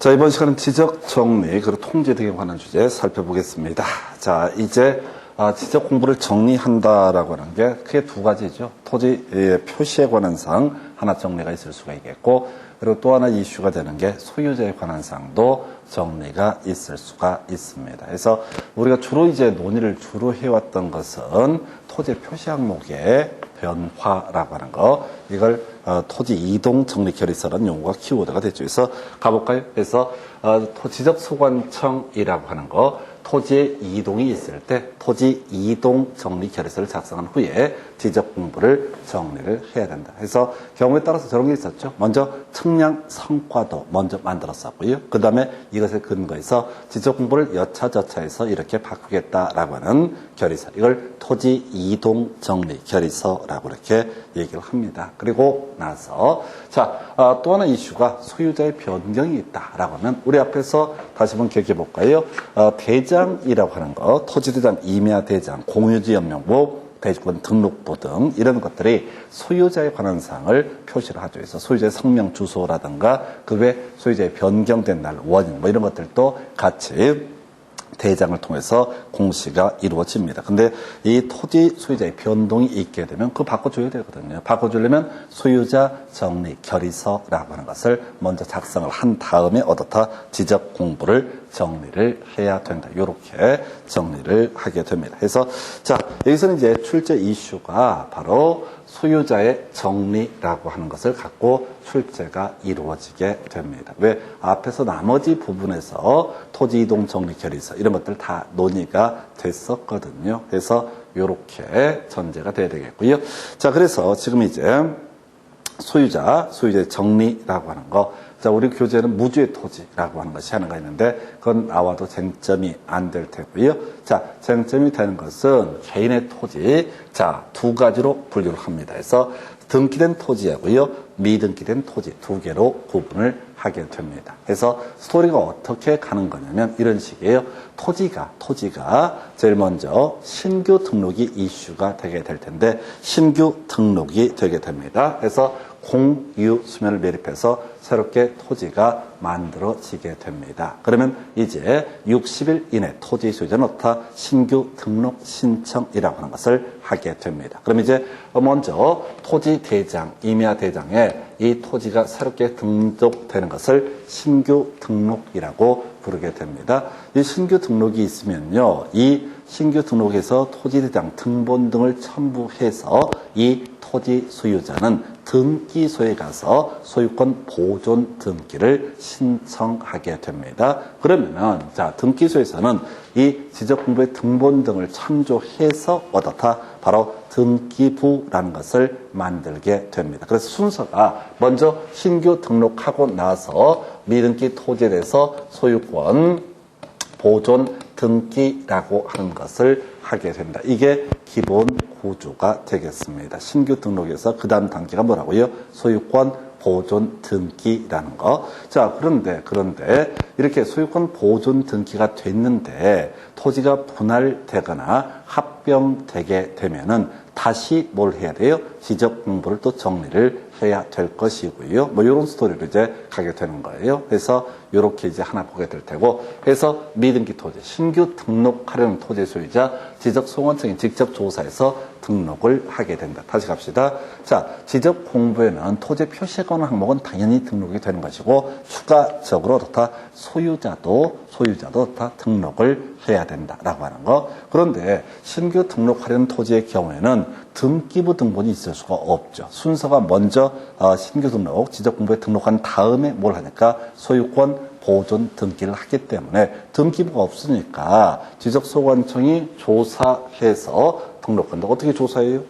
자, 이번 시간은 지적 정리 그리고 통제 등에 관한 주제 살펴보겠습니다. 자, 이제 지적 공부를 정리한다라고 하는 게 크게 두 가지죠. 토지의 표시에 관한 사항 하나 정리가 있을 수가 있겠고, 그리고 또 하나 이슈가 되는 게 소유자에 관한 사항도 정리가 있을 수가 있습니다. 그래서 우리가 주로 이제 논의를 해왔던 것은 토지 표시 항목의 변화라고 하는 거, 이걸 토지 이동 정리 결의서라는 용어가 키워드가 됐죠. 그래서 가볼까요? 그래서 지적 소관청이라고 하는 거, 토지의 이동이 있을 때 토지 이동 정리 결의서를 작성한 후에 지적 공부를 정리를 해야 된다. 그래서 경우에 따라서 저런 게 있었죠. 먼저 측량 성과도 먼저 만들었었고요. 그 다음에 이것에 근거해서 지적 공부를 여차저차해서 이렇게 바꾸겠다라고 하는 결의서, 이걸 토지 이동 정리 결의서라고 이렇게 얘기를 합니다. 그리고 나서 또 하나 이슈가 소유자의 변경이 있다라고 하면, 우리 앞에서 다시 한번 기억해 볼까요? 대장이라고 하는 거, 토지대장, 임야대장, 공유지연명부, 대지권 등록부 등 이런 것들이 소유자에 관한 사항을 표시를 하죠. 그래서 소유자의 성명 주소라든가 그 외 소유자의 변경된 날, 원인 이런 것들도 같이 대장을 통해서 공시가 이루어집니다. 근데 이 토지 소유자의 변동이 있게 되면 그거 바꿔줘야 되거든요. 바꿔주려면 소유자 정리 결의서라고 하는 것을 먼저 작성을 한 다음에 어떻다 지적 공부를 정리를 해야 된다. 이렇게 정리를 하게 됩니다. 그래서 여기서는 이제 출제 이슈가 바로 소유자의 정리라고 하는 것을 갖고 출제가 이루어지게 됩니다. 왜? 앞에서 나머지 부분에서 토지 이동 정리 결의서 이런 것들 다 논의가 됐었거든요. 그래서 이렇게 전제가 돼야 되겠고요. 자, 그래서 지금 이제 소유자의 정리라고 하는 거, 우리 교재는 무주의 토지라고 하는 것이 하나가 있는데, 그건 나와도 쟁점이 안 될 테고요. 쟁점이 되는 것은 개인의 토지, 두 가지로 분류를 합니다. 그래서 등기된 토지하고요, 미등기된 토지 두 개로 구분을 하게 됩니다. 그래서 스토리가 어떻게 가는 거냐면 이런 식이에요. 토지가 제일 먼저 신규 등록이 이슈가 되게 될 텐데, 신규 등록이 되게 됩니다. 그래서 공유 수면을 매립해서 새롭게 토지가 만들어지게 됩니다. 그러면 이제 60일 이내 토지 소유자는 어떻다? 신규 등록 신청이라고 하는 것을 하게 됩니다. 그럼 이제 먼저 토지 대장, 임야 대장에 이 토지가 새롭게 등록되는 것을 신규 등록이라고 부르게 됩니다. 이 신규 등록이 있으면요, 이 신규 등록에서 토지 대장 등본 등을 첨부해서 이 토지 소유자는 등기소에 가서 소유권 보존 등기를 신청하게 됩니다. 그러면 등기소에서는 이 지적공부의 등본 등을 참조해서 어떻다? 바로 등기부라는 것을 만들게 됩니다. 그래서 순서가 먼저 신규 등록하고 나서 미등기 토지에 대해서 소유권 보존 등기라고 하는 것을 하게 됩니다. 이게 기본 구조가 되겠습니다. 신규 등록에서 그 다음 단계가 뭐라고요? 소유권 보존 등기라는 거. 그런데 이렇게 소유권 보존 등기가 됐는데 토지가 분할되거나 합병되게 되면은 다시 뭘 해야 돼요? 지적 공부를 또 정리를 해야 될 것이고요. 이런 스토리로 이제 가게 되는 거예요. 그래서 이렇게 이제 하나 보게 될 테고, 그래서 미등기 토지, 신규 등록하려는 토지 소유자 지적 소관청이 직접 조사해서 등록을 하게 된다. 다시 갑시다. 지적 공부에는 토지 표시에 관한 항목은 당연히 등록이 되는 것이고, 추가적으로 어떻다? 소유자도 어떻다? 등록을 해야 된다라고 하는 거. 그런데 신규 등록하려는 토지의 경우에는 등기부 등본이 있을 수가 없죠. 순서가 먼저 신규 등록, 지적 공부에 등록한 다음에 뭘 하니까 소유권 보존 등기를 하기 때문에 등기부가 없으니까 지적소관청이 조사해서 등록한다. 어떻게 조사해요?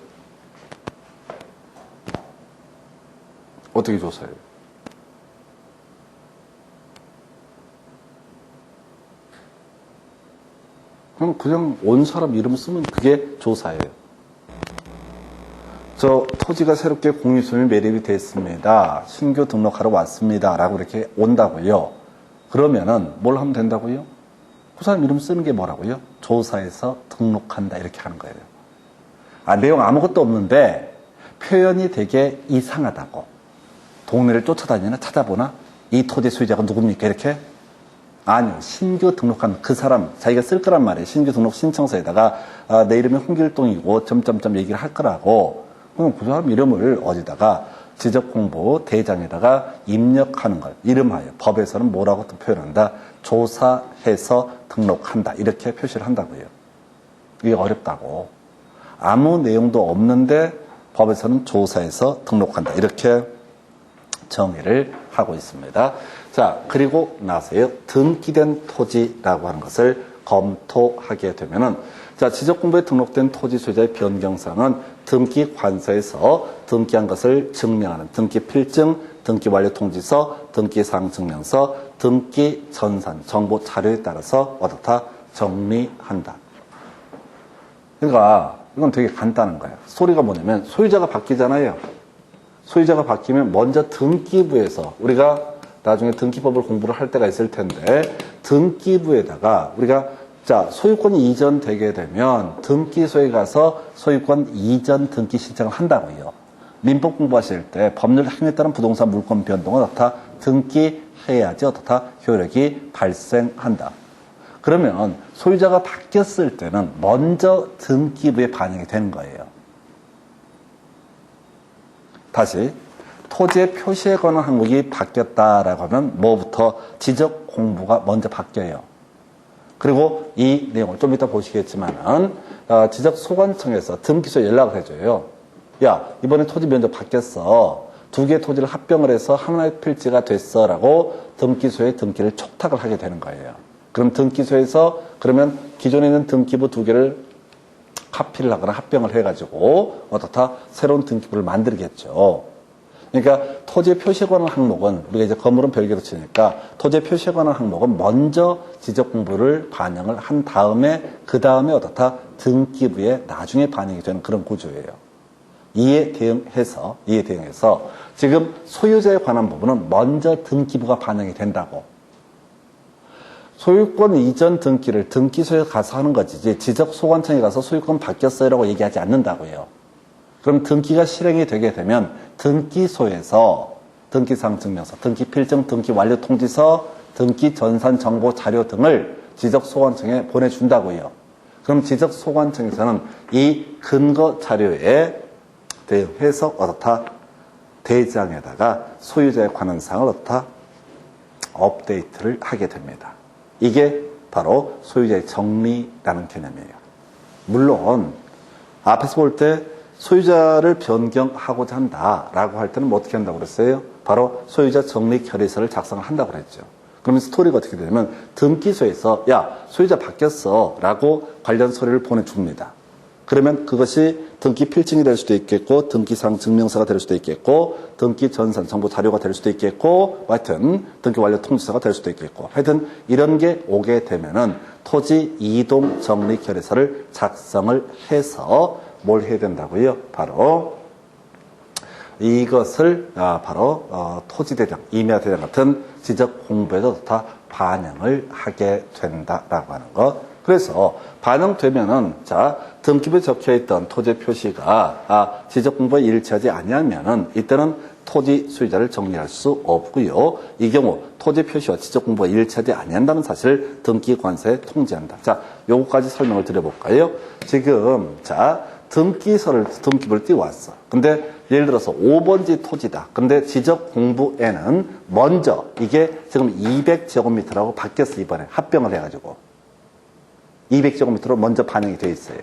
어떻게 조사해요? 그냥 온 사람 이름 쓰면 그게 조사예요. 토지가 새롭게 공유수면 매립이 됐습니다. 신규 등록하러 왔습니다. 라고 이렇게 온다고요. 그러면은 뭘 하면 된다고요? 그 사람 이름 쓰는 게 뭐라고요? 조사해서 등록한다. 이렇게 하는 거예요. 내용 아무것도 없는데 표현이 되게 이상하다고. 동네를 쫓아다니나 찾아보나? 이 토지 소유자가 누굽니까? 이렇게? 아니요. 신규 등록한 그 사람, 자기가 쓸 거란 말이에요. 신규 등록 신청서에다가, 내 이름이 홍길동이고, 점점점 얘기를 할 거라고. 그럼 그 사람 이름을 어디다가, 지적공부 대장에다가 입력하는 걸, 이름하여. 법에서는 뭐라고 또 표현한다? 조사해서 등록한다. 이렇게 표시를 한다고요. 이게 어렵다고. 아무 내용도 없는데, 법에서는 조사해서 등록한다. 이렇게 정의를 하고 있습니다. 자, 그리고 나서요, 등기된 토지라고 하는 것을 검토하게 되면은, 자, 지적공부에 등록된 토지 소유자의 변경사항은 등기관서에서 등기한 것을 증명하는 등기필증, 등기완료통지서, 등기사항증명서, 등기전산, 정보 자료에 따라서 어떻다 정리한다. 그러니까 이건 되게 간단한 거예요. 소리가 뭐냐면 소유자가 바뀌잖아요. 소유자가 바뀌면 먼저 등기부에서 우리가 나중에 등기법을 공부를 할 때가 있을 텐데 등기부에다가 우리가 자 소유권이 이전되게 되면 등기소에 가서 소유권 이전 등기 신청을 한다고요. 민법 공부하실 때 법률 행위에 따른 부동산 물권 변동은 어떻다? 등기해야지 어떻다? 효력이 발생한다. 그러면 소유자가 바뀌었을 때는 먼저 등기부에 반영이 되는 거예요. 다시 토지의 표시에 관한 항목이 바뀌었다라고 하면 뭐부터 지적 공부가 먼저 바뀌어요. 그리고 이 내용을 좀 이따 보시겠지만은 지적 소관청에서 등기소에 연락을 해줘요. 야 이번에 토지 면적 바뀌었어. 두 개의 토지를 합병을 해서 하나의 필지가 됐어라고 등기소에 등기를 촉탁을 하게 되는 거예요. 그럼 등기소에서 그러면 기존에 있는 등기부 두 개를 카피를 하거나 합병을 해가지고 어떻다 새로운 등기부를 만들겠죠. 그러니까 토지의 표시에 관한 항목은 우리가 이제 건물은 별개로 치니까 토지의 표시에 관한 항목은 먼저 지적 공부를 반영을 한 다음에 그 다음에 어떻다 등기부에 나중에 반영이 되는 그런 구조예요. 이에 대응해서 지금 소유자에 관한 부분은 먼저 등기부가 반영이 된다고. 소유권 이전 등기를 등기소에 가서 하는 거지 지적소관청에 가서 소유권 바뀌었어요라고 얘기하지 않는다고요. 그럼 등기가 실행이 되게 되면 등기소에서 등기사항증명서, 등기필증, 등기완료통지서, 등기전산정보 자료 등을 지적소관청에 보내준다고요. 그럼 지적소관청에서는 이 근거 자료에 대응해서 어떻다? 대장에다가 소유자에 관한 사항을 어떻다? 업데이트를 하게 됩니다. 이게 바로 소유자의 정리라는 개념이에요. 물론 앞에서 볼 때 소유자를 변경하고자 한다라고 할 때는 뭐 어떻게 한다고 그랬어요? 바로 소유자 정리 결의서를 작성을 한다고 그랬죠. 그러면 스토리가 어떻게 되냐면 등기소에서 야 소유자 바뀌었어 라고 관련 서류를 보내줍니다. 그러면 그것이 등기 필증이 될 수도 있겠고 등기사항 증명서가 될 수도 있겠고 등기 전산 정보 자료가 될 수도 있겠고 하여튼 등기 완료 통지서가 될 수도 있겠고 하여튼 이런 게 오게 되면은 토지 이동 정리 결의서를 작성을 해서 뭘 해야 된다고요? 바로 이것을 바로 토지대장, 임야대장 같은 지적 공부에도 다 반영을 하게 된다라고 하는 것. 그래서 반영되면은 자 등기부에 적혀있던 토지 표시가 지적 공부에 일치하지 아니하면은 이때는 토지 소유자를 정리할 수 없고요. 이 경우 토지 표시와 지적 공부가 일치하지 아니한다는 사실을 등기관서에 통지한다. 자, 요거까지 설명을 드려볼까요? 지금 자 등기부를 띄워왔어. 근데 예를 들어서 5번지 토지다. 근데 지적 공부에는 먼저 이게 지금 200제곱미터라고 바뀌었어. 이번에 합병을 해가지고 200제곱미터로 먼저 반영이 돼 있어요.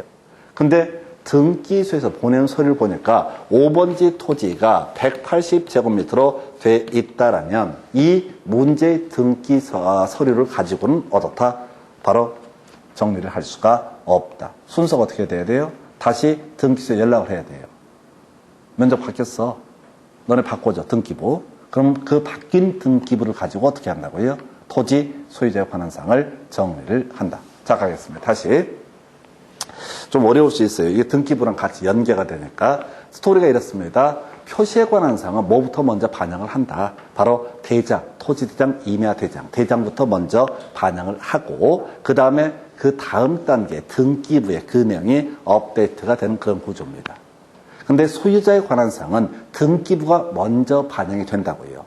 근데 등기소에서 보낸 서류를 보니까 5번지 토지가 180제곱미터로 돼 있다라면 이 문제의 등기 서류를 가지고는 어떻다? 바로 정리를 할 수가 없다. 순서가 어떻게 돼야 돼요? 다시 등기소에 연락을 해야 돼요. 면적 바뀌었어. 너네 바꿔줘. 등기부. 그럼 그 바뀐 등기부를 가지고 어떻게 한다고요? 토지 소유자에 관한 사항을 정리를 한다. 자, 가겠습니다. 다시. 좀 어려울 수 있어요. 이게 등기부랑 같이 연계가 되니까. 스토리가 이렇습니다. 표시에 관한 사항은 뭐부터 먼저 반영을 한다. 바로 대장, 토지대장, 임야대장. 대장부터 먼저 반영을 하고 그 다음에 그 다음 단계 등기부에 그 내용이 업데이트가 되는 그런 구조입니다. 근데 소유자에 관한 사항은 등기부가 먼저 반영이 된다고요.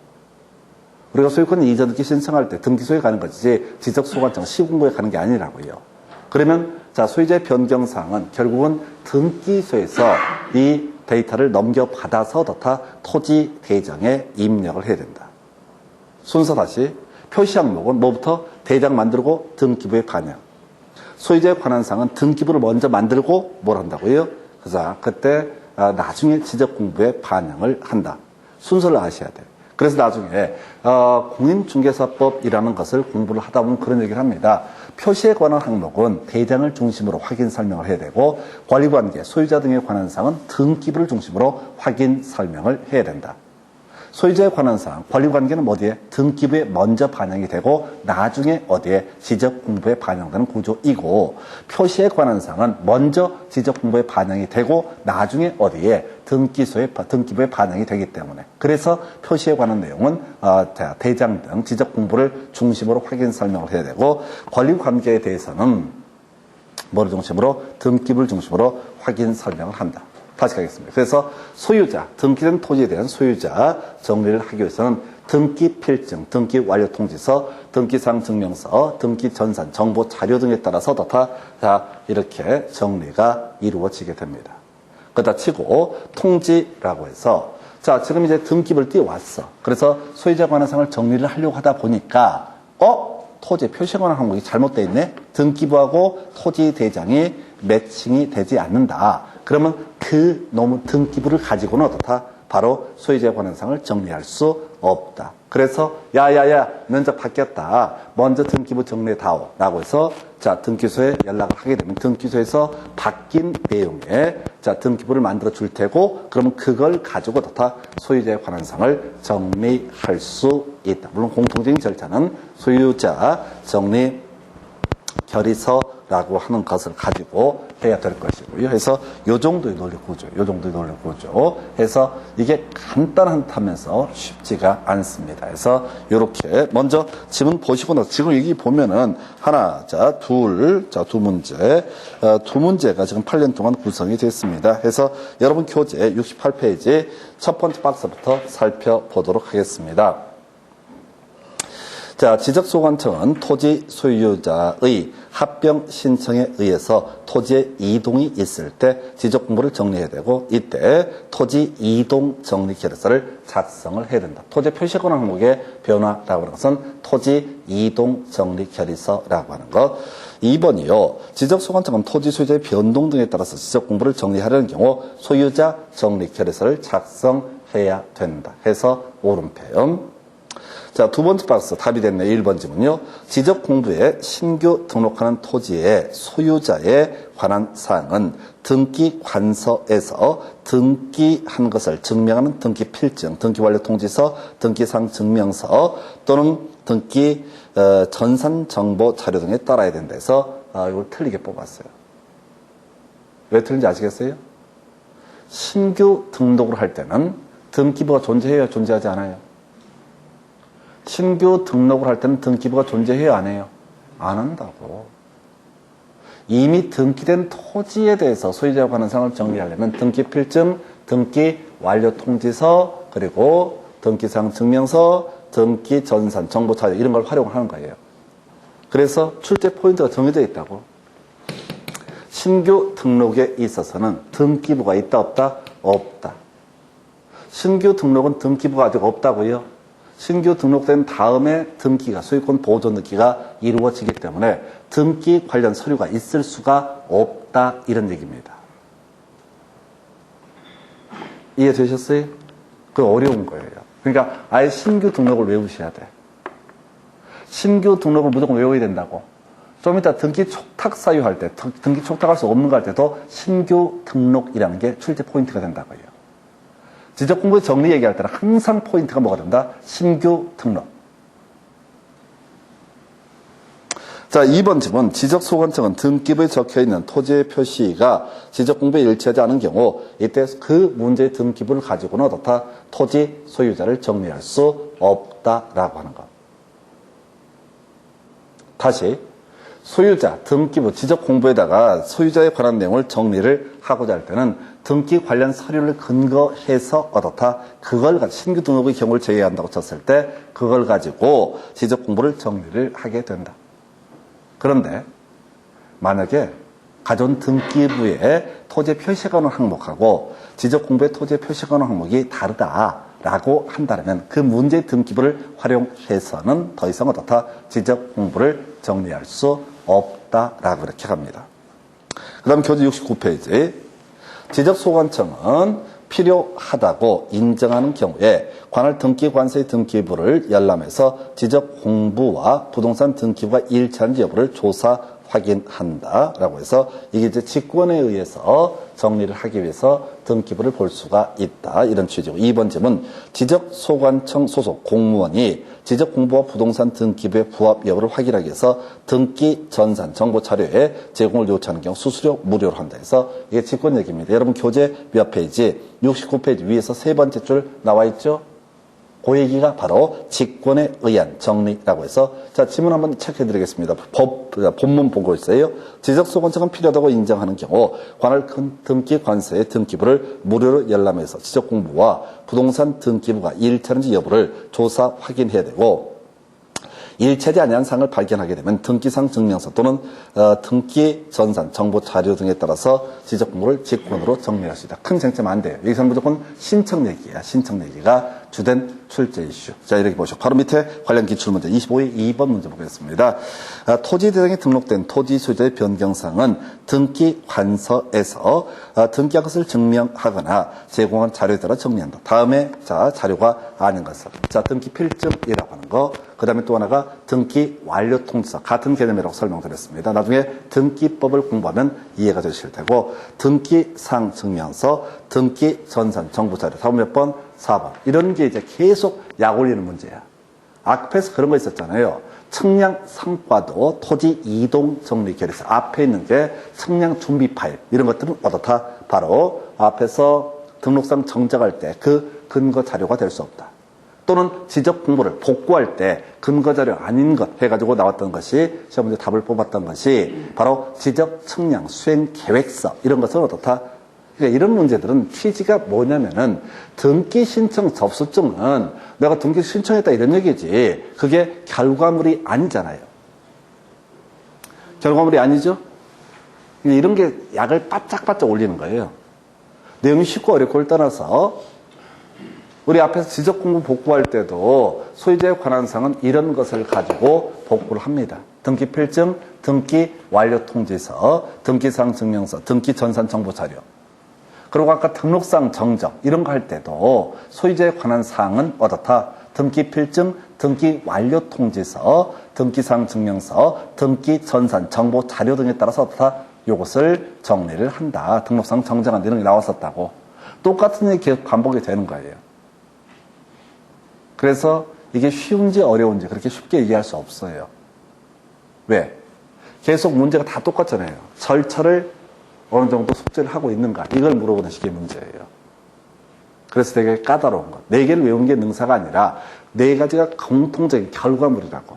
우리가 소유권 이전 등기 신청할 때 등기소에 가는 거지 지적소관청 시공부에 가는 게 아니라고요. 그러면 자 소유자의 변경사항은 결국은 등기소에서 이 데이터를 넘겨받아서 토지 대장에 입력을 해야 된다. 순서 다시 표시 항목은 뭐부터 대장 만들고 등기부에 반영. 소유자에 관한 사항은 등기부를 먼저 만들고 뭘 한다고요? 그래서 그때 나중에 지적공부에 반영을 한다. 순서를 아셔야 돼요. 그래서 나중에 공인중개사법이라는 것을 공부를 하다 보면 그런 얘기를 합니다. 표시에 관한 항목은 대장을 중심으로 확인 설명을 해야 되고 권리관계, 소유자 등에 관한 사항은 등기부를 중심으로 확인 설명을 해야 된다. 소유자에 관한 사항, 권리관계는 어디에? 등기부에 먼저 반영이 되고 나중에 어디에? 지적공부에 반영되는 구조이고 표시에 관한 사항은 먼저 지적공부에 반영이 되고 나중에 어디에? 등기부에 반영이 되기 때문에 그래서 표시에 관한 내용은 대장 등 지적공부를 중심으로 확인 설명을 해야 되고 권리관계에 대해서는 뭐를 중심으로? 등기부를 중심으로 확인 설명을 한다. 다시 가겠습니다. 그래서 소유자, 등기된 토지에 대한 소유자 정리를 하기 위해서는 등기 필증, 등기 완료 통지서, 등기상 증명서, 등기 전산, 정보 자료 등에 따라서 이렇게 정리가 이루어지게 됩니다. 그러다 치고 통지라고 해서 자, 지금 이제 등기부를 띄워왔어. 그래서 소유자 관한 사항을 정리를 하려고 하다 보니까 토지 표시에 관한 항목이 잘못되어 있네. 등기부하고 토지 대장이 매칭이 되지 않는다. 그러면 그 놈의 등기부를 가지고는 어떻다? 바로 소유자에 관한 사항을 정리할 수 없다. 그래서 야야야 면접 바뀌었다. 먼저 등기부 정리해다오 라고 해서 자 등기소에 연락을 하게 되면 등기소에서 바뀐 내용에 자 등기부를 만들어 줄 테고 그러면 그걸 가지고 어떻다? 소유자에 관한 사항을 정리할 수 있다. 물론 공통적인 절차는 소유자 정리 결의서라고 하는 것을 가지고 해야 될 것이고요. 그래서 요 정도의 논리 구조, 해서 이게 간단하면서 쉽지가 않습니다. 그래서 이렇게 먼저 지문 보시고 나서 지금 여기 보면은 하나, 두 문제, 두 문제가 지금 8년 동안 구성이 됐습니다. 그래서 여러분 교재 68페이지 첫 번째 박스부터 살펴보도록 하겠습니다. 자, 지적소관청은 토지 소유자의 합병 신청에 의해서 토지의 이동이 있을 때 지적공부를 정리해야 되고 이때 토지 이동 정리 결의서를 작성을 해야 된다. 토지 표시권 항목의 변화라고 하는 것은 토지 이동 정리 결의서라고 하는 것. 2번이요. 지적소관청은 토지 소유자의 변동 등에 따라서 지적공부를 정리하려는 경우 소유자 정리 결의서를 작성해야 된다. 해서 오른편. 자, 두 번째 박스 답이 됐네. 1번 지문요. 지적 공부에 신규 등록하는 토지의 소유자에 관한 사항은 등기 관서에서 등기한 것을 증명하는 등기 필증, 등기 완료 통지서, 등기상 증명서 또는 등기 전산 정보 자료 등에 따라야 된다 해서 이걸 틀리게 뽑았어요. 왜 틀린지 아시겠어요? 신규 등록을 할 때는 등기부가 존재해요, 존재하지 않아요? 신규 등록을 할 때는 등기부가 존재해요, 안 해요? 안 한다고. 이미 등기된 토지에 대해서 소유자와 관한 사항을 정리하려면 등기 필증, 등기 완료 통지서, 그리고 등기상 증명서, 등기 전산, 정보 자료 이런 걸 활용하는 거예요. 그래서 출제 포인트가 정해져 있다고. 신규 등록에 있어서는 등기부가 있다, 없다? 없다. 신규 등록은 등기부가 아직 없다고요. 신규 등록된 다음에 등기가, 소유권 보존 등기가 이루어지기 때문에 등기 관련 서류가 있을 수가 없다, 이런 얘기입니다. 이해되셨어요? 그게 어려운 거예요. 그러니까 아예 신규 등록을 외우셔야 돼. 신규 등록을 무조건 외워야 된다고. 좀 이따 등기 촉탁 사유할 때, 등기 촉탁할 수 없는 거 할 때도 신규 등록이라는 게 출제 포인트가 된다고요. 지적공부 정리 얘기할 때는 항상 포인트가 뭐가 된다? 신규 등록. 자, 2번 질문. 지적소관청은 등기부에 적혀있는 토지의 표시가 지적공부에 일치하지 않은 경우 이때 그 문제의 등기부를 가지고는 어떻다? 토지 소유자를 정리할 수 없다라고 하는 것. 다시. 소유자, 등기부, 지적 공부에다가 소유자에 관한 내용을 정리를 하고자 할 때는 등기 관련 서류를 근거해서 어떻다. 그걸 가지고 신규 등록의 경우를 제외한다고 쳤을 때 그걸 가지고 지적 공부를 정리를 하게 된다. 그런데 만약에 가전 등기부의 토지의 표시관원 항목하고 지적 공부의 토지의 표시관원 항목이 다르다라고 한다면 그 문제의 등기부를 활용해서는 더 이상 어떻다. 지적 공부를 정리할 수 없다라고 이렇게 합니다. 그 다음 교재 69페이지. 지적소관청은 필요하다고 인정하는 경우에 관할 등기관세의 등기부를 열람해서 지적 공부와 부동산 등기부가 일치하는지 여부를 조사 확인한다라고 해서 이게 이제 직권에 의해서 정리를 하기 위해서 등기부를 볼 수가 있다. 이런 취지고 2번 질문 지적소관청 소속 공무원이 지적공부와 부동산 등기부의 부합 여부를 확인하기 위해서 등기 전산 정보 자료에 제공을 요청하는 경우 수수료 무료로 한다 해서 이게 직권 얘기입니다. 여러분 교재 몇 페이지? 69페이지 위에서 세 번째 줄 나와 있죠? 그 얘기가 바로 직권에 의한 정리라고 해서 자 지문 한번 체크해 드리겠습니다. 본문 보고 있어요. 지적소관청은 필요하다고 인정하는 경우 관할 등기관세의 등기부를 무료로 열람해서 지적공부와 부동산 등기부가 일치하는지 여부를 조사 확인해야 되고 일치하지 아니한 사항을 발견하게 되면 등기상 증명서 또는 등기 전산 정보 자료 등에 따라서 지적 공부를 직권으로 정리할 수 있다. 큰 쟁점 안 돼요. 여기서는 무조건 신청 얘기야. 신청 얘기가 주된 출제 이슈. 자 이렇게 보시죠. 바로 밑에 관련 기출문제 25의 2번 문제 보겠습니다. 토지 대상에 등록된 토지 소유자의 변경사항은 등기관서에서 등기한 것을 증명하거나 제공한 자료에 따라 정리한다. 다음에 자 자료가 아닌 것을 자 등기 필증이라고 하는 거. 그 다음에 또 하나가 등기 완료 통지서 같은 개념이라고 설명드렸습니다. 나중에 등기법을 공부하면 이해가 되실 테고 등기상 증명서, 등기 전산 정보 자료 다음 몇 번? 4번. 이런 게 이제 계속 약 올리는 문제야. 앞에서 그런 거 있었잖아요. 청량 상과도 토지 이동 정리 결의서 앞에 있는 게 청량 준비 파일 이런 것들은 어떻다? 바로 앞에서 등록상 정정할 때 그 근거 자료가 될 수 없다. 또는 지적 공부를 복구할 때 근거자료 아닌 것 해가지고 나왔던 것이 시험 문제 답을 뽑았던 것이 바로 지적 청량 수행 계획서 이런 것은 어떻다? 그러니까 이런 문제들은 취지가 뭐냐면은 등기 신청 접수증은 내가 등기 신청했다 이런 얘기지 그게 결과물이 아니잖아요. 결과물이 아니죠? 이런 게 약을 바짝바짝 올리는 거예요. 내용이 쉽고 어렵고를 떠나서 우리 앞에서 지적공부 복구할 때도 소유자에 관한 사항은 이런 것을 가지고 복구를 합니다. 등기 필증, 등기 완료 통지서, 등기상 증명서, 등기 전산 정보 자료. 그리고 아까 등록상 정정 이런 거 할 때도 소유자에 관한 사항은 어떻다? 등기 필증, 등기 완료 통지서, 등기상 증명서, 등기 전산 정보 자료 등에 따라서 어떻다? 이것을 정리를 한다. 등록상 정정한다 이런 게 나왔었다고. 똑같은 얘기 계속 반복이 되는 거예요. 그래서 이게 쉬운지 어려운지 그렇게 쉽게 얘기할 수 없어요. 왜? 계속 문제가 다 똑같잖아요. 절차를 어느 정도 숙제를 하고 있는가 이걸 물어보는 식의 문제예요. 그래서 되게 까다로운 것. 4개를 외우는 게 능사가 아니라 4가지가 공통적인 결과물이라고.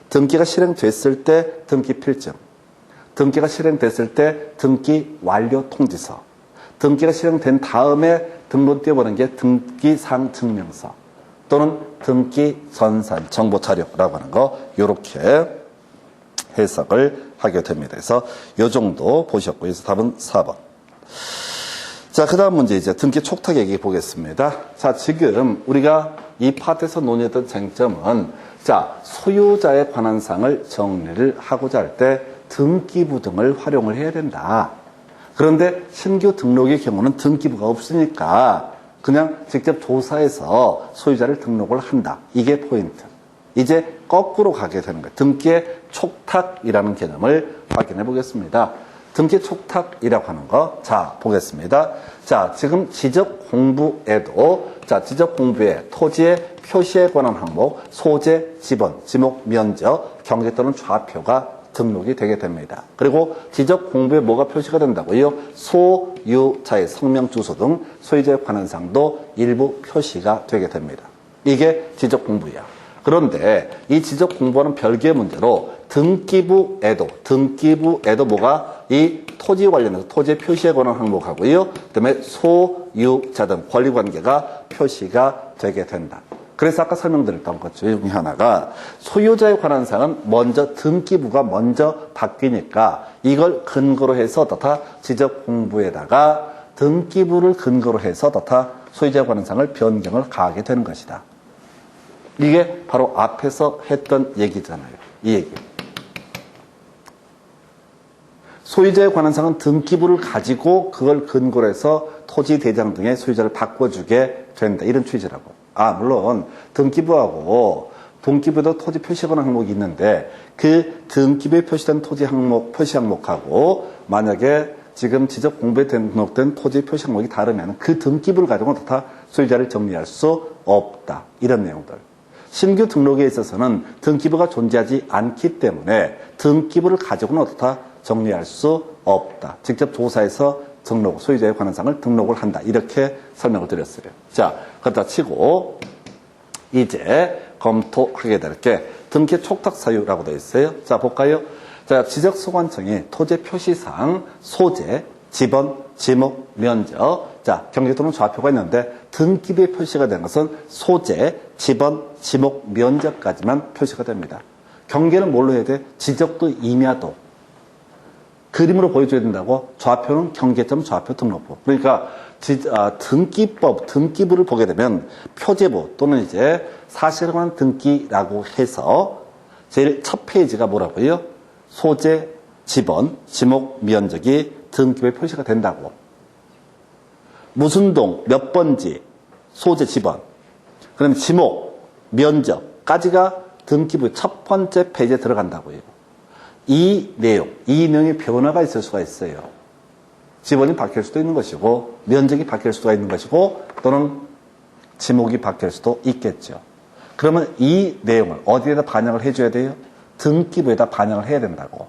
등기가 실행됐을 때 등기 필증, 등기가 실행됐을 때 등기 완료 통지서, 등기가 실행된 다음에 등본 띄워보는 게 등기상 증명서 또는 등기 전산 정보 자료라고 하는 거 이렇게 해석을 하게 됩니다. 그래서 이 정도 보셨고요. 그래서 답은 4번. 자, 그 다음 문제 이제 등기 촉탁 얘기 보겠습니다. 자, 지금 우리가 이 파트에서 논의했던 쟁점은 자, 소유자에 관한 사항을 정리를 하고자 할 때 등기부 등을 활용을 해야 된다. 그런데 신규 등록의 경우는 등기부가 없으니까 그냥 직접 조사해서 소유자를 등록을 한다. 이게 포인트. 이제 거꾸로 가게 되는 거예요. 등기의 촉탁이라는 개념을 확인해 보겠습니다. 등기 촉탁이라고 하는 거. 자, 보겠습니다. 자, 지금 지적 공부에도 자, 지적 공부에 토지의 표시에 관한 항목, 소재, 지번, 지목, 면적, 경계 또는 좌표가 등록이 되게 됩니다. 그리고 지적 공부에 뭐가 표시가 된다고요? 소유자의 성명, 주소 등 소유자에 관한 사항도 일부 표시가 되게 됩니다. 이게 지적 공부야. 그런데 이 지적 공부와는 별개의 문제로 등기부에도 뭐가 이 토지 관련해서 토지의 표시에 관한 항목하고요. 그다음에 소유자 등 권리관계가 표시가 되게 된다. 그래서 아까 설명드렸던 것 중에 하나가 소유자에 관한 사항은 먼저 등기부가 먼저 바뀌니까 이걸 근거로 해서 다 지적 공부에다가 등기부를 근거로 해서 다 소유자에 관한 사항을 변경을 가하게 되는 것이다. 이게 바로 앞에서 했던 얘기잖아요. 이 얘기. 소유자에 관한 사항은 등기부를 가지고 그걸 근거로 해서 토지 대장 등의 소유자를 바꿔주게 된다. 이런 취지라고. 물론 등기부하고 등기부에도 토지 표시에 관한 항목이 있는데 그 등기부에 표시된 토지 항목, 표시 항목하고 만약에 지금 지적 공부에 등록된 토지 표시 항목이 다르면 그 등기부를 가지고는 다 소유자를 정리할 수 없다. 이런 내용들. 신규 등록에 있어서는 등기부가 존재하지 않기 때문에 등기부를 가지고는 어떻다 정리할 수 없다. 직접 조사해서 등록, 소유자에 관한 사항을 등록을 한다. 이렇게 설명을 드렸어요. 자, 그렇다 치고 이제 검토하게 될 게 등기 촉탁 사유라고 되어 있어요. 자, 볼까요? 자, 지적소관청이 토지 표시상 소재, 지번, 지목, 면적. 자, 경계 또는 좌표가 있는데 등기부에 표시가 된 것은 소재, 지번, 지목, 면적까지만 표시가 됩니다. 경계는 뭘로 해야 돼? 지적도 임야도. 그림으로 보여줘야 된다고. 좌표는 경계점 좌표 등록부. 그러니까 등기법, 등기부를 보게 되면 표제부 또는 이제 사실에 관한 등기라고 해서 제일 첫 페이지가 뭐라고요? 소재, 지번, 지목, 면적이 등기부에 표시가 된다고. 무슨 동, 몇 번지, 소재, 지번. 그럼 지목, 면적까지가 등기부 첫 번째 페이지에 들어간다고요. 이 내용의 변화가 있을 수가 있어요. 지번이 바뀔 수도 있는 것이고, 면적이 바뀔 수가 있는 것이고, 또는 지목이 바뀔 수도 있겠죠. 그러면 이 내용을 어디에다 반영을 해줘야 돼요? 등기부에다 반영을 해야 된다고.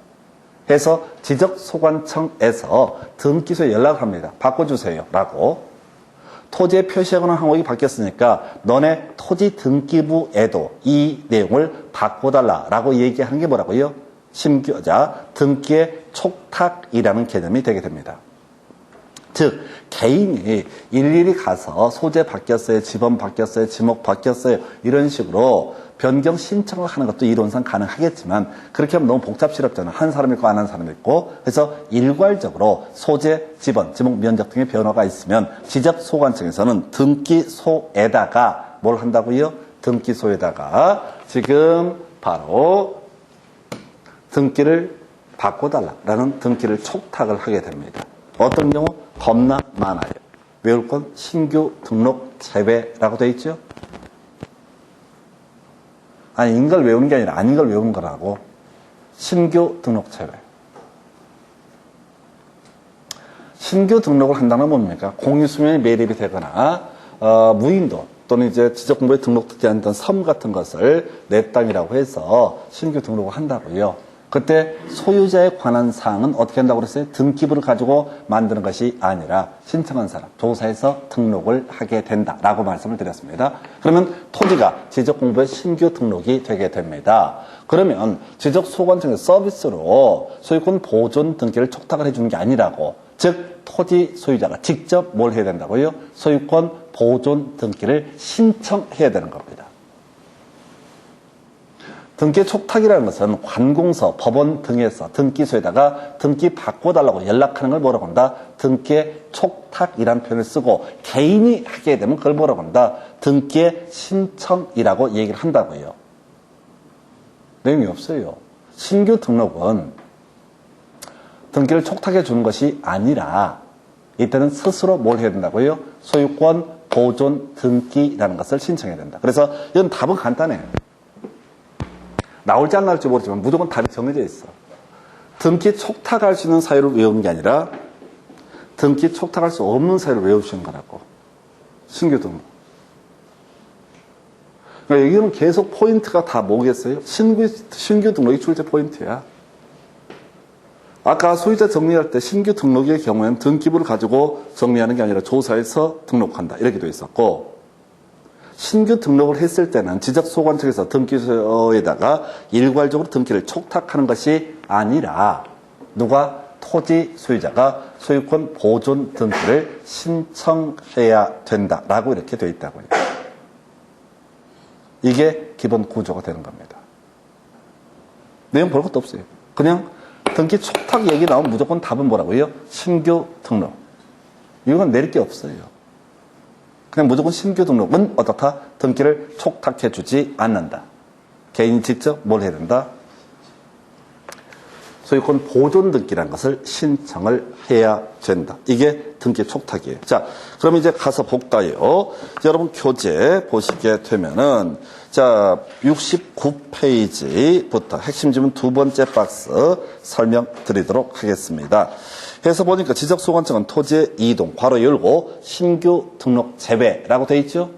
해서 지적소관청에서 등기소에 연락을 합니다. 바꿔주세요. 라고. 토지의 표시에 관한 항목이 바뀌었으니까 너네 토지 등기부에도 이 내용을 바꿔달라. 라고 얘기하는 게 뭐라고요? 심규자 등기의 촉탁이라는 개념이 되게 됩니다. 즉 개인이 일일이 가서 소재 바뀌었어요, 지번 바뀌었어요, 지목 바뀌었어요 이런 식으로 변경 신청을 하는 것도 이론상 가능하겠지만 그렇게 하면 너무 복잡스럽잖아요. 한 사람 있고 안 한 사람 있고. 그래서 일괄적으로 소재, 지번, 지목, 면적 등의 변화가 있으면 지적소관청에서는 등기소에다가 뭘 한다고요? 등기소에다가 지금 바로 등기를 바꿔달라라는 등기를 촉탁을 하게 됩니다. 어떤 경우? 겁나 많아요. 외울 건 신규 등록 제외라고 되어 있죠? 아니, 있는 걸 외우는 게 아니라 아닌 걸 외우는 거라고. 신규 등록 제외. 신규 등록을 한다는 건 뭡니까? 공유수면이 매립이 되거나, 무인도 또는 이제 지적공부에 등록되지 않던 섬 같은 것을 내 땅이라고 해서 신규 등록을 한다고요. 그때 소유자에 관한 사항은 어떻게 한다고 그랬어요? 등기부를 가지고 만드는 것이 아니라 신청한 사람, 조사해서 등록을 하게 된다라고 말씀을 드렸습니다. 그러면 토지가 지적공부에 신규 등록이 되게 됩니다. 그러면 지적소관청의 서비스로 소유권 보존 등기를 촉탁을 해주는 게 아니라고. 즉 토지 소유자가 직접 뭘 해야 된다고요? 소유권 보존 등기를 신청해야 되는 겁니다. 등기 촉탁이라는 것은 관공서, 법원 등에서 등기소에다가 등기 바꿔달라고 연락하는 걸 뭐라고 한다? 등기의 촉탁이라는 표현을 쓰고 개인이 하게 되면 그걸 뭐라고 한다? 등기의 신청이라고 얘기를 한다고요. 내용이 없어요. 신규 등록은 등기를 촉탁해 주는 것이 아니라 이때는 스스로 뭘 해야 된다고요? 소유권 보존 등기라는 것을 신청해야 된다. 그래서 이건 답은 간단해요. 나올지 안 나올지 모르지만 무조건 답이 정해져 있어. 등기 촉탁할 수 있는 사유를 외우는 게 아니라 등기 촉탁할 수 없는 사유를 외우시는 거라고. 신규 등록. 그러니까 여기는 계속 포인트가 다 뭐겠어요? 신규 등록이 출제 포인트야. 아까 소유자 정리할 때 신규 등록의 경우에는 등기부를 가지고 정리하는 게 아니라 조사해서 등록한다. 이렇게 돼 있었고 신규 등록을 했을 때는 지적소관 측에서 등기소에다가 일괄적으로 등기를 촉탁하는 것이 아니라 누가 토지 소유자가 소유권 보존 등기를 신청해야 된다라고 이렇게 되어 있다고요. 이게 기본 구조가 되는 겁니다. 내용 볼 것도 없어요. 그냥 등기 촉탁 얘기 나오면 무조건 답은 뭐라고요? 신규 등록. 이건 내릴 게 없어요. 그냥 무조건 신규 등록은 어떻다? 등기를 촉탁해 주지 않는다. 개인이 직접 뭘 해야 된다? 소유권 보존 등기라는 것을 신청을 해야 된다. 이게 등기 촉탁이에요. 자, 그럼 이제 가서 볼까요? 여러분 교재 보시게 되면은 자, 69페이지부터 핵심 지문 두 번째 박스 설명드리도록 하겠습니다. 해서 보니까 지적소관청은 토지의 이동, 괄호 열고 신규 등록 제외라고 돼 있죠?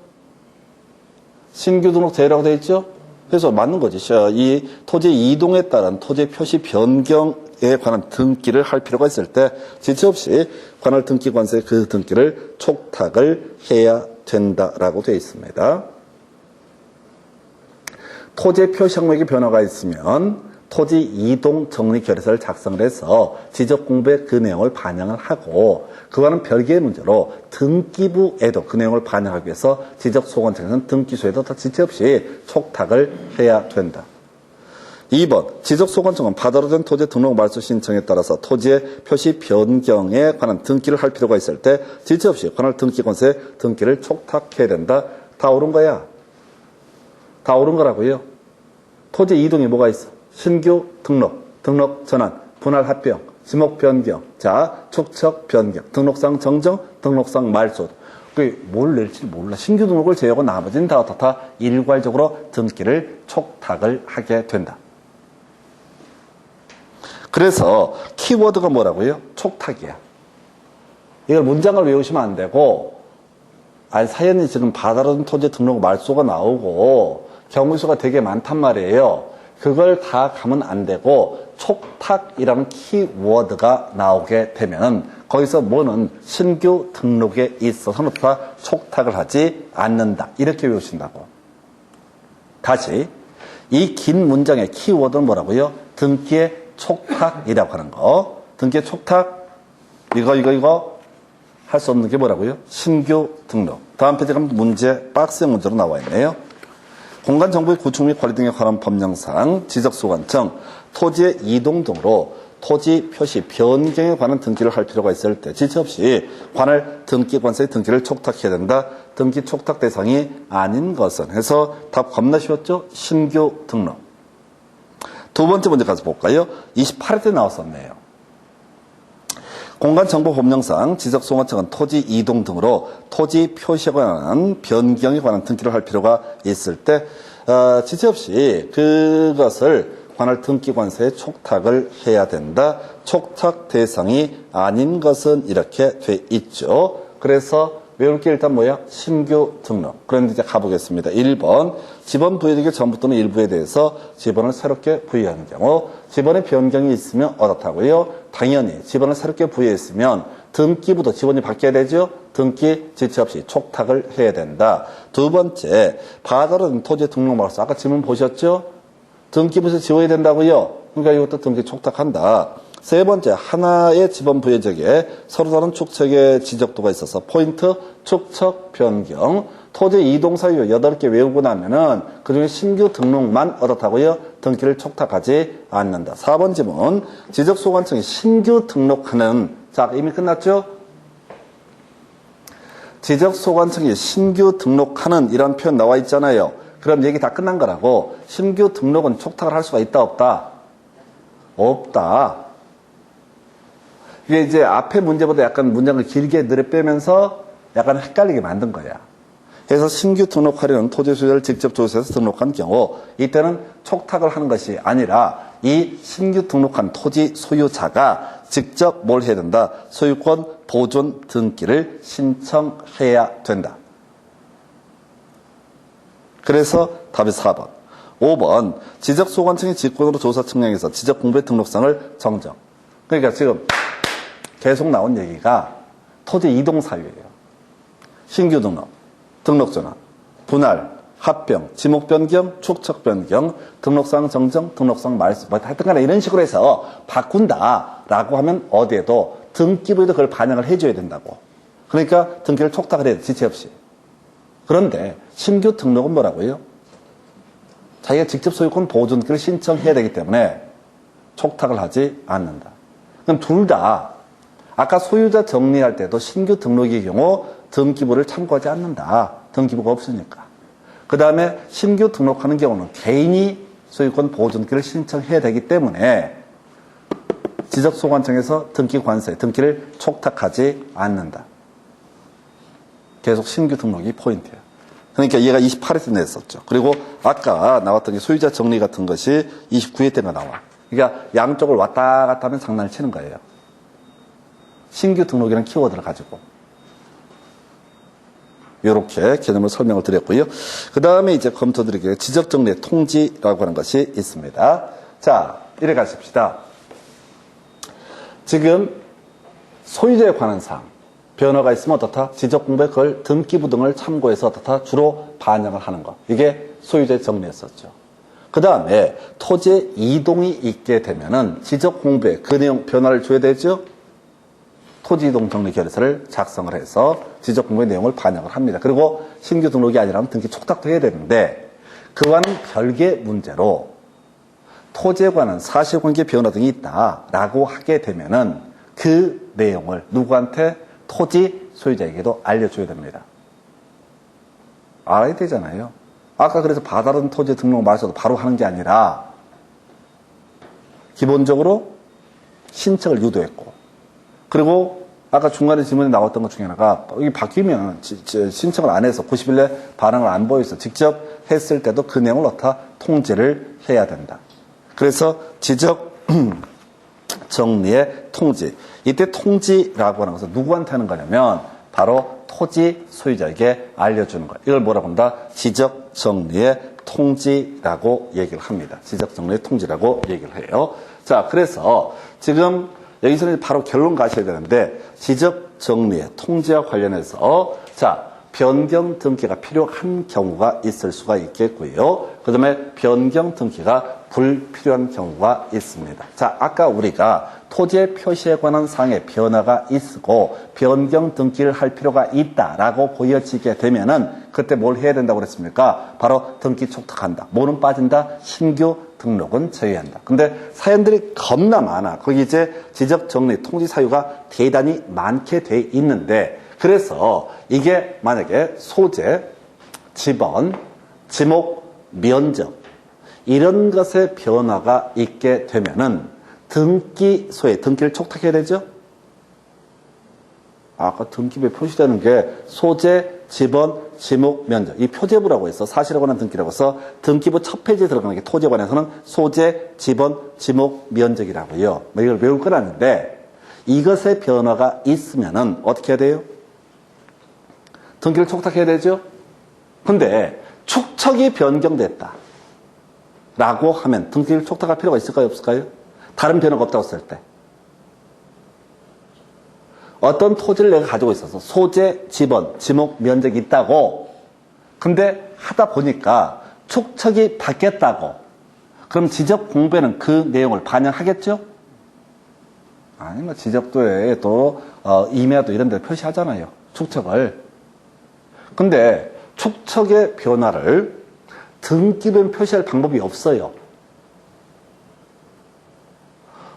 신규 등록 제외라고 돼 있죠? 그래서 맞는 거지. 이 토지 이동에 따른 토지 표시 변경에 관한 등기를 할 필요가 있을 때 지체 없이 관할 등기관서에 그 등기를 촉탁을 해야 된다라고 되어 있습니다. 토지 표시 항목에 변화가 있으면 토지 이동 정리 결의서를 작성을 해서 지적 공부에 그 내용을 반영을 하고 그와는 별개의 문제로 등기부에도 그 내용을 반영하기 위해서 지적소관청에서는 등기소에도 다 지체 없이 촉탁을 해야 된다. 2번 지적소관청은 바다로 된 토지 등록 말소 신청에 따라서 토지의 표시 변경에 관한 등기를 할 필요가 있을 때 지체 없이 관할 등기관서에 등기를 촉탁해야 된다. 다 옳은 거야. 다 옳은 거라고요. 토지 이동이 뭐가 있어? 신규 등록, 등록 전환, 분할 합병, 지목 변경, 자, 축척 변경, 등록상 정정, 등록상 말소. 뭘 낼지 몰라. 신규 등록을 제외하고 나머지는 다 어떻다? 일괄적으로 등기를 촉탁을 하게 된다. 그래서 키워드가 뭐라고요? 촉탁이야. 이걸 문장을 외우시면 안 되고, 아니, 사연이 지금 바다로 된 토지 등록 말소가 나오고, 경우수가 되게 많단 말이에요. 그걸 다 가면 안 되고 촉탁이라는 키워드가 나오게 되면 거기서 뭐는 신규 등록에 있어서는 다 촉탁을 하지 않는다. 이렇게 외우신다고. 다시 이 긴 문장의 키워드는 뭐라고요? 등기의 촉탁이라고 하는 거. 등기의 촉탁 이거 할 수 없는 게 뭐라고요? 신규 등록. 다음 페이지 가면 문제 박스의 문제로 나와 있네요. 공간정보의 구축 및 관리 등에 관한 법령상 지적소관청 토지의 이동 등으로 토지 표시 변경에 관한 등기를 할 필요가 있을 때 지체 없이 관할 등기관서의 등기를 촉탁해야 된다. 등기 촉탁 대상이 아닌 것은 해서 답 겁나 쉬웠죠? 신규 등록. 두 번째 문제 가서 볼까요? 28회 때 나왔었네요. 공간정보법령상 지적소관청은 토지 이동 등으로 토지 표시에 관한 변경에 관한 등기를 할 필요가 있을 때 지체 없이 그것을 관할 등기관서에 촉탁을 해야 된다. 촉탁 대상이 아닌 것은 이렇게 돼 있죠. 그래서 외울 게 일단 뭐야? 신규 등록. 그런데 이제 가보겠습니다. 1번 지번 부여되기 전부터는 일부에 대해서 지번을 새롭게 부여하는 경우 지번의 변경이 있으면 어떻다고요? 당연히 지번을 새롭게 부여했으면 등기부도 지번이 바뀌어야 되죠? 등기 지체 없이 촉탁을 해야 된다. 두 번째 바다로 된 토지 등록 말소. 아까 지문 보셨죠? 등기부에서 지워야 된다고요? 그러니까 이것도 등기 촉탁한다. 세 번째, 하나의 지번 부여지역에 서로 다른 축척의 지적도가 있어서 포인트 축척 변경, 토지 이동 사유 8개 외우고 나면은 그중에 신규 등록만 어떻다고요? 등기를 촉탁하지 않는다. 4번 지문, 지적소관청이 신규 등록하는, 자, 이미 끝났죠? 지적소관청이 신규 등록하는 이런 표현 나와 있잖아요. 그럼 얘기 다 끝난 거라고. 신규 등록은 촉탁을 할 수가 있다, 없다? 없다. 이게 이제 앞에 문제보다 약간 문장을 길게 늘어빼면서 약간 헷갈리게 만든 거야. 그래서 신규 등록하려는 토지 소유자를 직접 조사해서 등록한 경우 이때는 촉탁을 하는 것이 아니라 이 신규 등록한 토지 소유자가 직접 뭘 해야 된다? 소유권 보존 등기를 신청해야 된다. 그래서 답이 4번. 5번 지적소관청이 직권으로 조사 측량해서 지적공부의 등록상을 정정. 그러니까 지금 계속 나온 얘기가 토지 이동 사유예요. 신규 등록, 등록 전환, 분할, 합병, 지목 변경, 축척 변경, 등록상 정정, 등록상 말소, 뭐 하여튼 간에 이런 식으로 해서 바꾼다라고 하면 어디에도 등기부에도 그걸 반영을 해줘야 된다고. 그러니까 등기를 촉탁을 해야 돼, 지체 없이. 그런데 신규 등록은 뭐라고요? 자기가 직접 소유권 보존기를 신청해야 되기 때문에 촉탁을 하지 않는다. 그럼 둘 다 아까 소유자 정리할 때도 신규 등록의 경우 등기부를 참고하지 않는다. 등기부가 없으니까. 그 다음에 신규 등록하는 경우는 개인이 소유권 보존기를 신청해야 되기 때문에 지적소관청에서 등기관세, 등기를 촉탁하지 않는다. 계속 신규 등록이 포인트예요. 그러니까 얘가 28회 때 냈었죠. 그리고 아까 나왔던 게 소유자 정리 같은 것이 29회 때가 나와. 그러니까 양쪽을 왔다 갔다 하면 장난을 치는 거예요. 신규 등록이라는 키워드를 가지고. 이렇게 개념을 설명을 드렸고요. 그 다음에 이제 검토드리기에 지적정리의 통지라고 하는 것이 있습니다. 자, 이래 가십시다. 지금 소유자에 관한 사항, 변화가 있으면 어떻다? 지적공부에 그걸 등기부 등을 참고해서 어떻다? 주로 반영을 하는 것. 이게 소유자의 정리였었죠. 그 다음에 토지의 이동이 있게 되면은 지적공부에 그 내용 변화를 줘야 되죠? 토지이동 정리 결의서를 작성을 해서 지적공부의 내용을 반영을 합니다. 그리고 신규 등록이 아니라면 등기 촉탁도 해야 되는데 그와는 별개의 문제로 토지에 관한 사실관계 변화 등이 있다라고 하게 되면은 그 내용을 누구한테? 토지 소유자에게도 알려줘야 됩니다. 알아야 되잖아요. 아까 그래서 받아든 토지 등록 말소도 바로 하는 게 아니라 기본적으로 신청을 유도했고 그리고 아까 중간에 질문에 나왔던 것 중에 하나가 여기 바뀌면 신청을 안 해서 90일 내 반응을 안 보여서 직접 했을 때도 그 내용을 어떻다 통지를 해야 된다. 그래서 지적 정리의 통지. 이때 통지라고 하는 것은 누구한테 하는 거냐면 바로 토지 소유자에게 알려주는 거예요. 이걸 뭐라고 한다? 지적 정리의 통지라고 얘기를 합니다. 지적 정리의 통지라고 얘기를 해요. 자, 그래서 지금 여기서는 바로 결론 가셔야 되는데 지적 정리의 통지와 관련해서 자, 변경 등기가 필요한 경우가 있을 수가 있겠고요. 그 다음에 변경 등기가 불필요한 경우가 있습니다. 자, 아까 우리가 토지의 표시에 관한 사항의 변화가 있고 변경 등기를 할 필요가 있다라고 보여지게 되면은 그때 뭘 해야 된다고 그랬습니까? 바로 등기 촉탁한다. 뭐는 빠진다? 신규 등록은 제외한다. 근데 사연들이 겁나 많아. 거기 이제 지적 정리 통지 사유가 대단히 많게 돼 있는데 그래서 이게 만약에 소재, 지번, 지목, 면적 이런 것의 변화가 있게 되면은 등기소에 등기를 촉탁해야 되죠? 아까 등기부에 표시되는 게 소재, 지번, 지목, 면적 이 표제부라고 해서 사실에 관한 등기라고 해서 등기부 첫 페이지에 들어가는 게 토지에 관해서는 소재, 지번, 지목, 면적이라고요. 뭐 이걸 외울 건 아닌데 이것의 변화가 있으면은 어떻게 해야 돼요? 등기를 촉탁해야 되죠? 근데 축척이 변경됐다 라고 하면 등기를 촉탁할 필요가 있을까요? 없을까요? 다른 변화가 없다고 했을 때 어떤 토지를 내가 가지고 있어서 소재, 지번, 지목, 면적이 있다고 근데 하다 보니까 축척이 바뀌었다고 그럼 지적공부에는 그 내용을 반영하겠죠? 아니 뭐 지적도에 또 임야도 이런 데 표시하잖아요. 축척을. 근데 축척의 변화를 등기부에 표시할 방법이 없어요.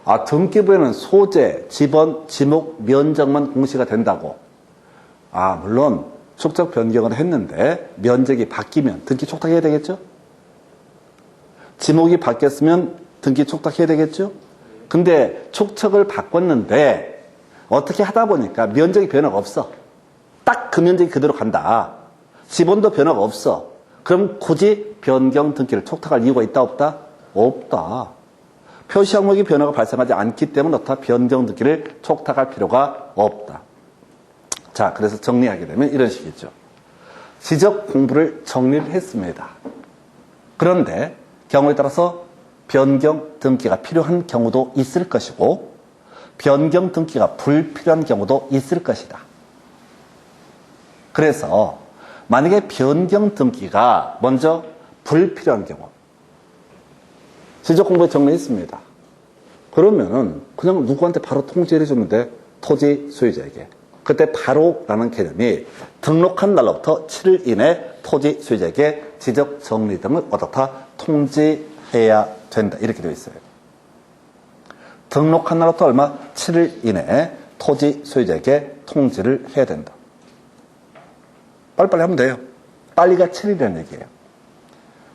아, 등기부에는 소재, 지번, 지목, 면적만 공시가 된다고. 아, 물론 축척 변경을 했는데 면적이 바뀌면 등기 촉탁해야 되겠죠? 지목이 바뀌었으면 등기 촉탁해야 되겠죠? 근데 축척을 바꿨는데 어떻게 하다 보니까 면적이 변화가 없어. 딱 그 면적이 그대로 간다. 지번도 변화가 없어. 그럼 굳이 변경 등기를 촉탁할 이유가 있다 없다? 없다. 표시 항목의 변화가 발생하지 않기 때문에 어떻다? 변경 등기를 촉탁할 필요가 없다. 자, 그래서 정리하게 되면 이런 식이죠. 지적 공부를 정리를 했습니다. 그런데 경우에 따라서 변경 등기가 필요한 경우도 있을 것이고 변경 등기가 불필요한 경우도 있을 것이다. 그래서 만약에 변경 등기가 먼저 불필요한 경우, 지적공부에 정리해 있습니다. 그러면은 그냥 누구한테 바로 통지를 해주면 돼. 토지 소유자에게. 그때 바로라는 개념이 등록한 날로부터 7일 이내 토지 소유자에게 지적 정리 등을 어떻다 통지해야 된다. 이렇게 되어 있어요. 등록한 날로부터 얼마? 7일 이내에 토지 소유자에게 통지를 해야 된다. 빨리빨리 하면 돼요. 빨리가 7일이라는 얘기예요.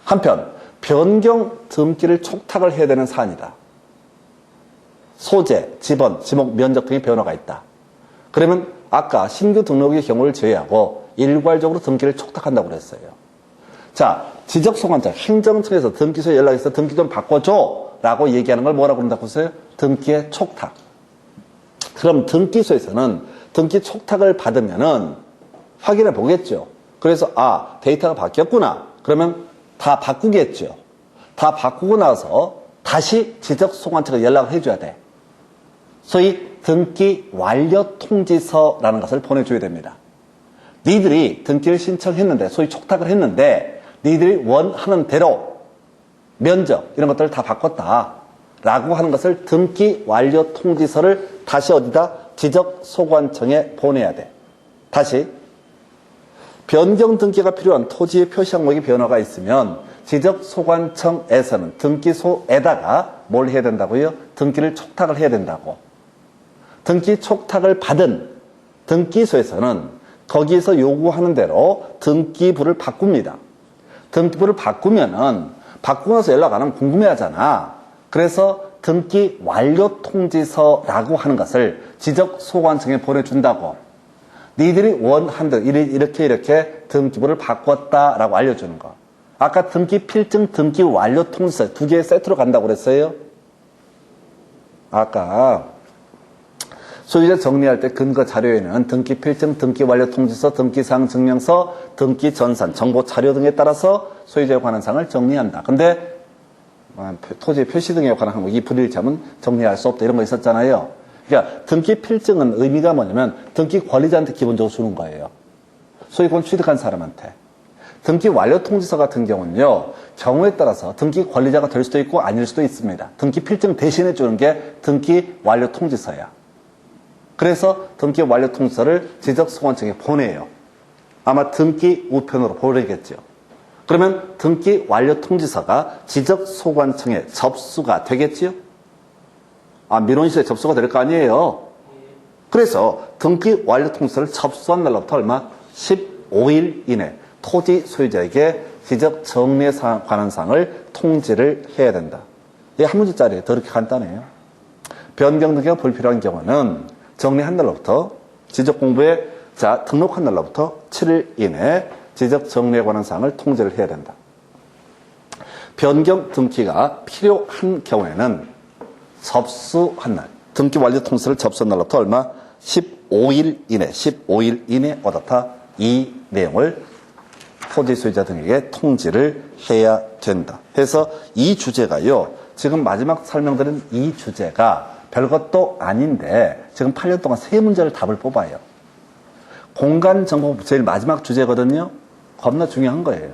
한편 변경 등기를 촉탁을 해야 되는 사안이다. 소재, 지번, 지목, 면적 등의 변화가 있다. 그러면 아까 신규 등록의 경우를 제외하고 일괄적으로 등기를 촉탁한다고 그랬어요. 자, 지적소관청, 행정청에서 등기소에 연락해서 등기 좀 바꿔줘 라고 얘기하는 걸 뭐라고 그런다고 했어요? 등기의 촉탁. 그럼 등기소에서는 등기 촉탁을 받으면은 확인해 보겠죠. 그래서 데이터가 바뀌었구나. 그러면 다 바꾸겠죠. 다 바꾸고 나서 다시 지적소관청에 연락을 해줘야 돼. 소위 등기 완료 통지서라는 것을 보내줘야 됩니다. 니들이 등기를 신청했는데, 소위 촉탁을 했는데 니들이 원하는 대로 면적 이런 것들을 다 바꿨다 라고 하는 것을 등기 완료 통지서를 다시 어디다? 지적소관청에 보내야 돼. 다시 변경 등기가 필요한 토지의 표시 항목의 변화가 있으면 지적소관청에서는 등기소에다가 뭘 해야 된다고요? 등기를 촉탁을 해야 된다고. 등기 촉탁을 받은 등기소에서는 거기에서 요구하는 대로 등기부를 바꿉니다. 등기부를 바꾸면은 바꾸고 나서 연락 안 하면 궁금해하잖아. 그래서 등기 완료 통지서라고 하는 것을 지적소관청에 보내준다고. 니들이 원한 대로 이렇게 등기부를 바꿨다라고 알려주는 거. 아까 등기 필증, 등기 완료 통지서 두 개의 세트로 간다고 그랬어요. 아까 소유자 정리할 때 근거 자료에는 등기 필증, 등기 완료 통지서, 등기사항 증명서, 등기 전산, 정보 자료 등에 따라서 소유자에 관한 사항을 정리한다. 근데 토지 표시 등에 관한 항목 이 불일치하면 정리할 수 없다 이런 거 있었잖아요. 그러니까 등기 필증은 의미가 뭐냐면 등기 관리자한테 기본적으로 주는 거예요. 소유권 취득한 사람한테. 등기 완료 통지서 같은 경우는요, 경우에 따라서 등기 관리자가 될 수도 있고 아닐 수도 있습니다. 등기 필증 대신해 주는 게 등기 완료 통지서야. 그래서 등기 완료 통지서를 지적소관청에 보내요. 아마 등기 우편으로 보내겠죠. 그러면 등기 완료 통지서가 지적소관청에 접수가 되겠지요? 민원실에 접수가 될 거 아니에요. 그래서 등기 완료 통지서를 접수한 날로부터 얼마? 15일 이내 토지 소유자에게 지적 정리에 관한 사항을 통지를 해야 된다. 이게 한 문제짜리예요. 더 그렇게 간단해요. 변경 등기가 불필요한 경우는 정리한 날로부터 지적공부에 등록한 날로부터 7일 이내 지적 정리에 관한 사항을 통지를 해야 된다. 변경 등기가 필요한 경우에는 접수한 날, 등기 완료 통지서를 접수한 날로부터 얼마? 15일 이내 어떻다? 이 내용을 토지 소유자 등에게 통지를 해야 된다. 해서 이 주제가요, 지금 마지막 설명드린 이 주제가 별것도 아닌데 지금 8년 동안 3문제를 답을 뽑아요. 공간정보 제일 마지막 주제거든요. 겁나 중요한 거예요.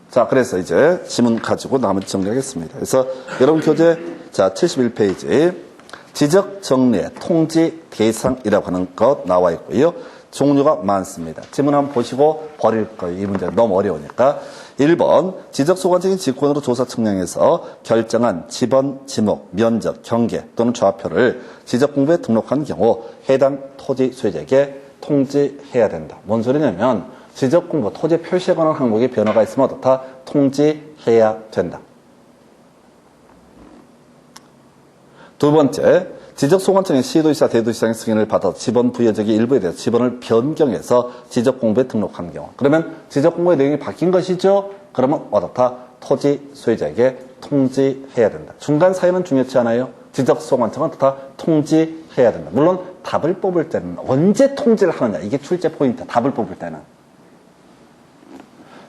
자, 그래서 이제 지문 가지고 나머지 정리하겠습니다. 그래서 여러분 교재 71페이지 지적 정리의 통지 대상이라고 하는 것 나와 있고요. 종류가 많습니다. 지문 한번 보시고 버릴 거예요. 이 문제 너무 어려우니까. 1번 지적소관청인 직권으로 조사 측량해서 결정한 지번, 지목, 면적, 경계 또는 좌표를 지적공부에 등록한 경우 해당 토지 소유자에게 통지해야 된다. 뭔 소리냐면 지적공부 토지 표시에 관한 항목에 변화가 있으면 어떻다? 통지해야 된다. 두 번째, 지적소관청의 시도지사, 대도지사의 승인을 받아 지번 부여지기 일부에 대해서 지번을 변경해서 지적공부에 등록한 경우. 그러면 지적공부의 내용이 바뀐 것이죠? 그러면 어떻다? 토지 소유자에게 통지해야 된다. 중간 사유는 중요치 않아요. 지적소관청은 어떻다? 통지해야 된다. 물론 답을 뽑을 때는 언제 통지를 하느냐. 이게 출제 포인트. 답을 뽑을 때는.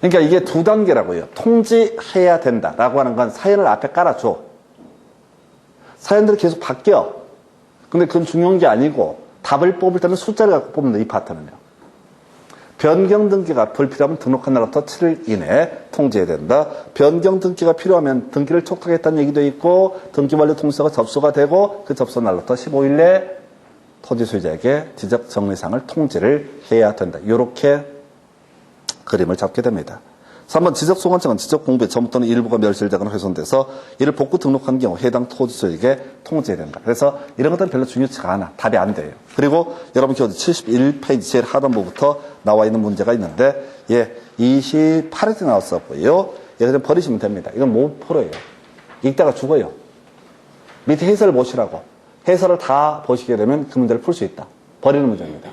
그러니까 이게 두 단계라고요. 통지해야 된다라고 하는 건 사연을 앞에 깔아줘. 사연들이 계속 바뀌어. 근데 그건 중요한 게 아니고 답을 뽑을 때는 숫자를 갖고 뽑는다. 이 파트는요. 변경 등기가 불필요하면 등록한 날부터 7일 이내에 통지해야 된다. 변경 등기가 필요하면 등기를 촉탁했다는 얘기도 있고 등기 완료 통지서가 접수가 되고 그 접수 날부터 15일 내에 토지 소유자에게 지적 정리사항을 통지를 해야 된다. 이렇게 그림을 잡게 됩니다. 3번 지적 소관청은 지적 공부에 전부 또는 일부가 멸실되거나 훼손돼서 이를 복구 등록한 경우 해당 토지 소유자에게 통지해야 된다. 그래서 이런 것들은 별로 중요치가 않아. 답이 안 돼요. 그리고 여러분 교재 71페이지 제일 하단부부터 나와 있는 문제가 있는데 28회째 나왔었고요. 얘 그냥 버리시면 됩니다. 이건 못 풀어요. 읽다가 죽어요. 밑에 해설을 보시라고. 해설을 다 보시게 되면 그 문제를 풀 수 있다. 버리는 문제입니다.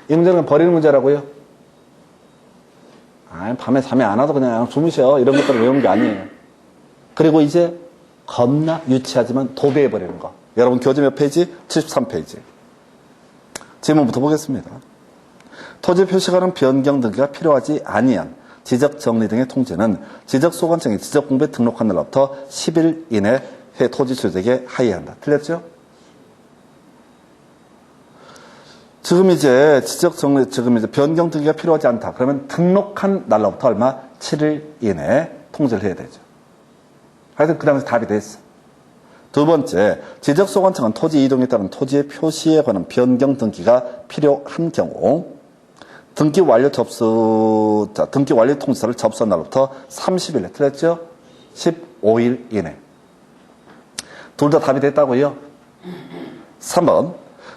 이 문제는 버리는 문제라고요? 밤에 잠이 안 와도 그냥 주무셔. 이런 것들을 외우는 게 아니에요. 그리고 이제 겁나 유치하지만 도배해버리는 거. 여러분 교재 몇 페이지? 73페이지. 질문부터 보겠습니다. 토지 표시가는 변경 등기가 필요하지 아니한 지적 정리 등의 통지는 지적 소관청이 지적 공부에 등록한 날부터 10일 이내 해 토지 소유자에게 하여한다. 틀렸죠? 지금 이제 지적 정리, 지금 이제 변경 등기가 필요하지 않다. 그러면 등록한 날로부터 얼마? 7일 이내에 통지를 해야 되죠. 하여튼 그 당시 답이 됐어. 두 번째, 지적 소관청은 토지 이동에 따른 토지의 표시에 관한 변경 등기가 필요한 경우 등기 완료 통지서를 접수한 날부터 30일, 틀렸죠? 15일 이내. 둘 다 답이 됐다고요? 3번,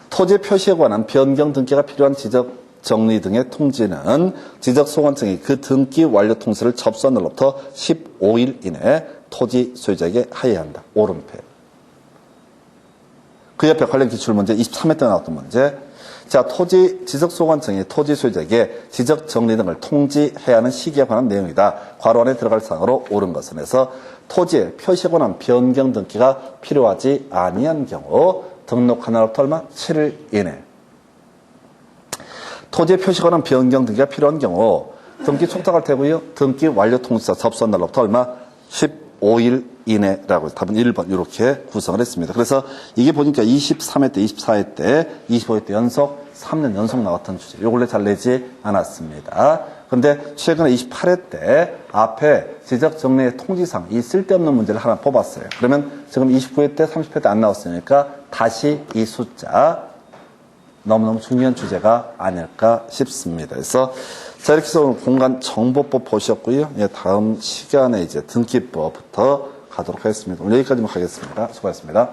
토지 표시에 관한 변경 등기가 필요한 지적 정리 등의 통지는 지적 소관청이 그 등기 완료 통지를 접수한 날로부터 15일 이내에 토지 소유자에게 하여한다. 오른편. 그 옆에 관련 기출문제 23회 때 나왔던 문제. 자, 지적 소관청이 토지 소유자에게 지적 정리 등을 통지해야 하는 시기에 관한 내용이다. 괄호 안에 들어갈 사항으로 옳은 것은 해서 토지에 표시에 관한 변경 등기가 필요하지 아니한 경우 등록한 날부터 얼마? 7일 이내. 토지에 표시에 관한 변경 등기가 필요한 경우 등기 촉탁할 테고요. 등기 완료 통지서 접수한 날로부터 얼마? 15일 이내라고 해서 답은 1번 이렇게 구성을 했습니다. 그래서 이게 보니까 23회 때, 24회 때, 25회 때 연속 3년 연속 나왔던 주제. 요걸로 잘 내지 않았습니다. 근데 최근에 28회 때 앞에 지적 정리의 통지상 이 쓸데없는 문제를 하나 뽑았어요. 그러면 지금 29회 때, 30회 때 안 나왔으니까 다시 이 숫자 너무너무 중요한 주제가 아닐까 싶습니다. 그래서 자, 이렇게 해서 오늘 공간정보법 보셨고요. 다음 시간에 이제 등기법부터 가도록 하겠습니다. 오늘 여기까지만 하겠습니다. 수고하셨습니다.